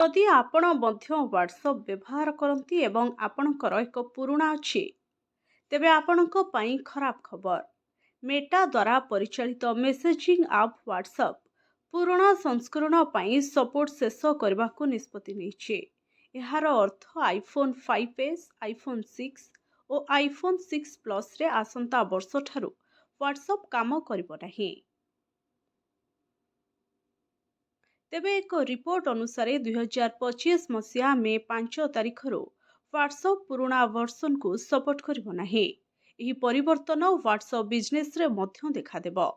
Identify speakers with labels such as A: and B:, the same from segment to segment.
A: ଯଦି ଆପଣ ମଧ୍ୟ WhatsApp ବ୍ୟବହାର କରନ୍ତି ଏବଂ ଆପଣଙ୍କର ଏକ ପୁରୁଣା ଅଛି, ତେବେ ଆପଣଙ୍କ ପାଇଁ ଖରାପ ଖବର। ମେଟା ଦ୍ୱାରା ପରିଚାଳିତ ମେସେଜିଂ ଆପ୍ WhatsApp ପୁରୁଣା ସଂସ୍କରଣ ପାଇଁ ସପୋର୍ଟ ଶେଷ କରିବାକୁ ନିଷ୍ପତ୍ତି ନେଇଛି। ଏହାର ଅର୍ଥ ଆଇଫୋନ୍ 5S, ଆଇଫୋନ୍ 6 ଓ ଆଇଫୋନ୍ 6 ପ୍ଲସ୍ରେ ଆସନ୍ତା ବର୍ଷଠାରୁ WhatsApp କାମ କରିବ ନାହିଁ। ତେବେ ଏକ ରିପୋର୍ଟ ଅନୁସାରେ 2025 ମସିହା ମେ 5 ତାରିଖରୁ WhatsApp ପୁରୁଣା ଭର୍ସନକୁ ସପୋର୍ଟ କରିବ ନାହିଁ। ଏହି ପରିବର୍ତ୍ତନ WhatsApp ବିଜନେସରେ ମଧ୍ୟ ଦେଖାଦେବ।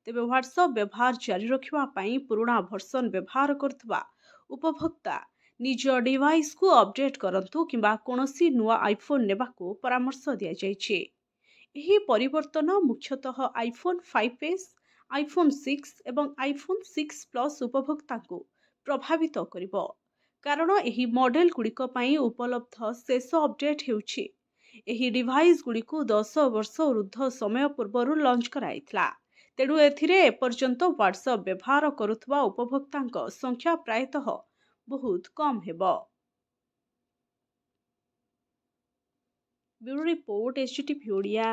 A: ତେବେ WhatsApp ବ୍ୟବହାର ଜାରି ରଖିବା ପାଇଁ ପୁରୁଣା ଭର୍ସନ ବ୍ୟବହାର କରୁଥିବା ଉପଭୋକ୍ତା ନିଜ ଡିଭାଇସକୁ ଅପଡେଟ୍ କରନ୍ତୁ କିମ୍ବା କୌଣସି ନୂଆ ଆଇଫୋନ୍ ନେବାକୁ ପରାମର୍ଶ ଦିଆଯାଇଛି। ଏହି ପରିବର୍ତ୍ତନ ମୁଖ୍ୟତଃ ଆଇଫୋନ୍ 5S, ଆଇଫୋନ୍ 6 ଏବଂ ଆଇଫୋନ୍ 6 ପ୍ଲସ୍ ଉପଭୋକ୍ତାଙ୍କୁ ପ୍ରଭାବିତ କରିବ, କାରଣ ଏହି ମଡେଲଗୁଡ଼ିକ ପାଇଁ ଉପଲବ୍ଧ ଶେଷ ଅପଡେଟ୍ ହେଉଛି ଏହି ଡିଭାଇସଗୁଡ଼ିକୁ 10 ବର୍ଷ ଉର୍ଦ୍ଧ୍ୱ ସମୟ ପୂର୍ବରୁ ଲଞ୍ଚ କରାଯାଇଥିଲା। ତେଣୁ ଏଥିରେ ଏପର୍ଯ୍ୟନ୍ତ WhatsApp ବ୍ୟବହାର କରୁଥିବା ଉପଭୋକ୍ତାଙ୍କ ସଂଖ୍ୟା ପ୍ରାୟତଃ ବହୁତ କମ୍ ହେବ। Bureau report, HTTP Odia.